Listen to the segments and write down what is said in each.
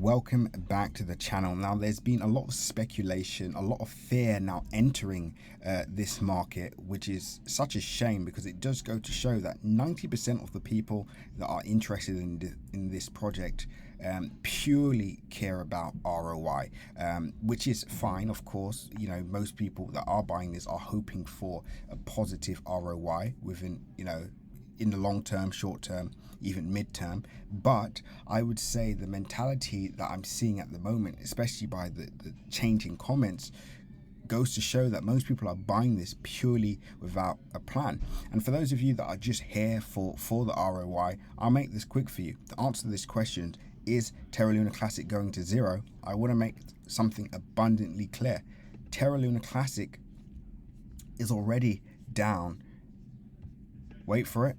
welcome back to the channel. Now there's been a lot of speculation, a lot of fear now entering this market, which is such a shame because it does go to show that 90% of the people that are interested in this project purely care about ROI, which is fine. Of course, you know, most people that are buying this are hoping for a positive ROI within, you know, in the long term, short term, even mid-term. But I would say the mentality that I'm seeing at the moment, especially by the change in comments, goes to show that most people are buying this purely without a plan. And for those of you that are just here for the ROI, I'll make this quick for you. To answer this question, is Terra Luna Classic going to zero? I want to make something abundantly clear. Terra Luna Classic is already down, wait for it,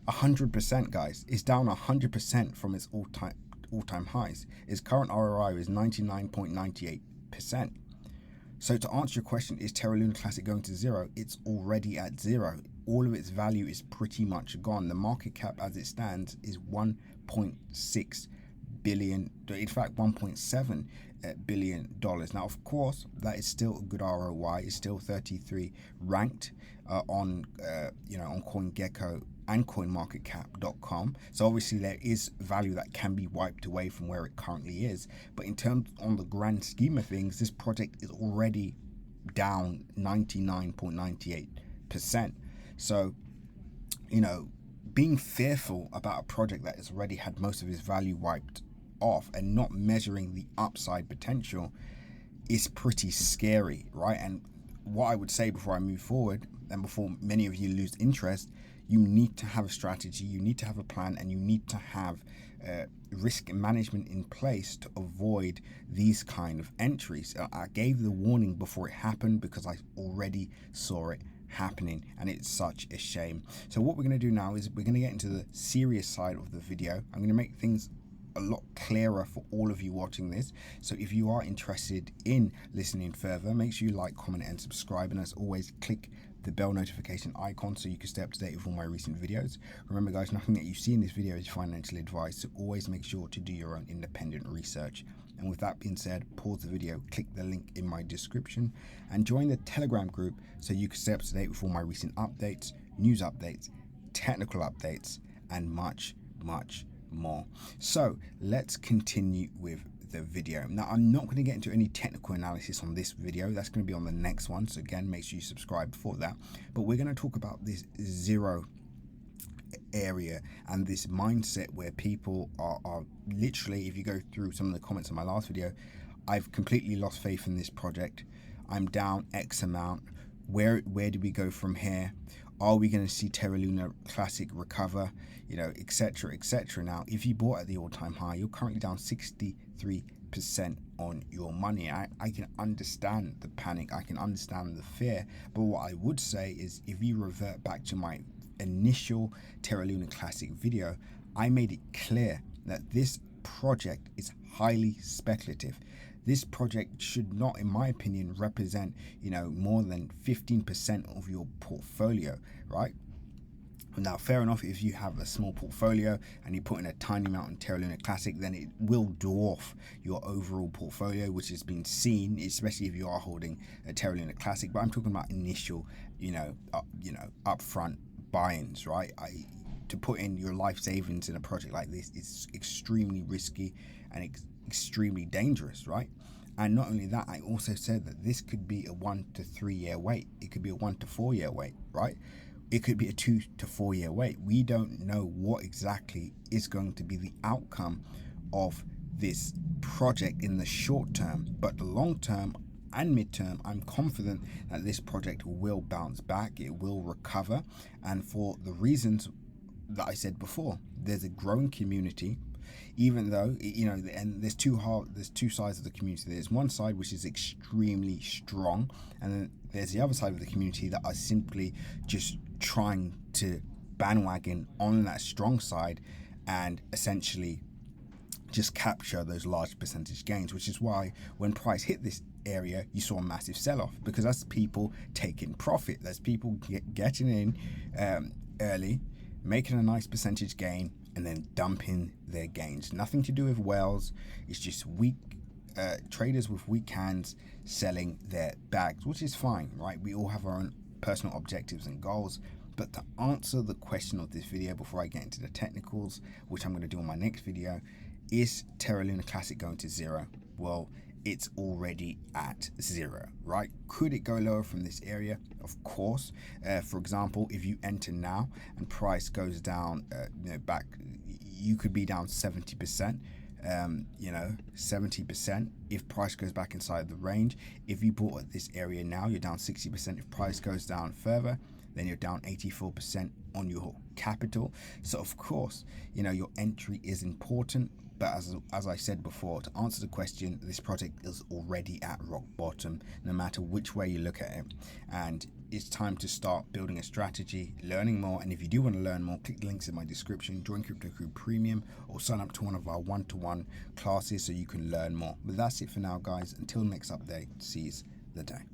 100%, guys. It's down 100% from its all-time highs. Its current ROI is 99.98%. So to answer your question, is Terra Luna Classic going to zero? It's already at zero. All of its value is pretty much gone. The market cap as it stands is 1.6 billion, in fact 1.7 billion dollars. Now of course that is still a good ROI. It's still 33 ranked on on CoinGecko and coinmarketcap.com. So obviously there is value that can be wiped away from where it currently is, but in terms on the grand scheme of things, this project is already down 99.98%. So, you know, being fearful about a project that has already had most of its value wiped off and not measuring the upside potential is pretty scary, right? And what I would say before I move forward and before many of you lose interest, you need to have a strategy, you need to have a plan, and you need to have risk management in place to avoid these kind of entries. I gave the warning before it happened because I already saw it happening, and it's such a shame. So what we're going to do now is we're going to get into the serious side of the video. I'm going to make things a lot clearer for all of you watching this. So if you are interested in listening further, make sure you like, comment, and subscribe, and as always, click the bell notification icon so you can stay up to date with all my recent videos. Remember guys, nothing that you see in this video is financial advice, so always make sure to do your own independent research. And with that being said, pause the video, click the link in my description, and join the Telegram group so you can stay up to date with all my recent updates, news updates, technical updates, and much more. So let's continue with the video. Now I'm not going to get into any technical analysis on this video, that's going to be on the next one, so again make sure you subscribe for that. But we're going to talk about this zero area and this mindset where people are literally, if you go through some of the comments in my last video, I've completely lost faith in this project, I'm down X amount, where do we go from here? Are we going to see Terra Luna Classic recover? You know, etc. Now, if you bought at the all-time high, you're currently down 63% on your money. I can understand the panic, I can understand the fear, but what I would say is if you revert back to my initial Terra Luna Classic video, I made it clear that this project is highly speculative. This project should not, in my opinion, represent, you know, more than 15% of your portfolio, right? Now, fair enough, if you have a small portfolio and you put in a tiny amount in Terra Luna Classic, then it will dwarf your overall portfolio, which has been seen, especially if you are holding a Terra Luna Classic. But I'm talking about initial, upfront buy-ins, right? To put in your life savings in a project like this is extremely risky and extremely dangerous, right? And not only that, I also said that this could be a 1 to 3 year wait. It could be a 1 to 4 year wait, right? It could be a 2 to 4 year wait. We don't know what exactly is going to be the outcome of this project in the short term, but the long term and mid-term, I'm confident that this project will bounce back, it will recover, and for the reasons that I said before, there's a growing community. Even though, you know, and there's two sides of the community. There's one side which is extremely strong, and then there's the other side of the community that are simply just trying to bandwagon on that strong side and essentially just capture those large percentage gains, which is why when price hit this area you saw a massive sell-off, because that's people taking profit, that's people getting in early, making a nice percentage gain, and then dumping their gains. Nothing to do with whales. It's just weak traders with weak hands selling their bags, which is fine, right? We all have our own personal objectives and goals. But to answer the question of this video before I get into the technicals, which I'm going to do on my next video, is Terra Luna Classic going to zero? Well, it's already at zero, right? Could it go lower from this area? Of course. For example, if you enter now and price goes down, back, you could be down 70%. 70% if price goes back inside the range. If you bought at this area now, you're down 60%. If price goes down further, then you're down 84% on your capital. So of course, your entry is important. But as I said before, to answer the question, this project is already at rock bottom, no matter which way you look at it. And it's time to start building a strategy, learning more. And if you do want to learn more, click the links in my description, join Crypto Crew Premium, or sign up to one of our one-to-one classes so you can learn more. But that's it for now, guys. Until next update, seize the day.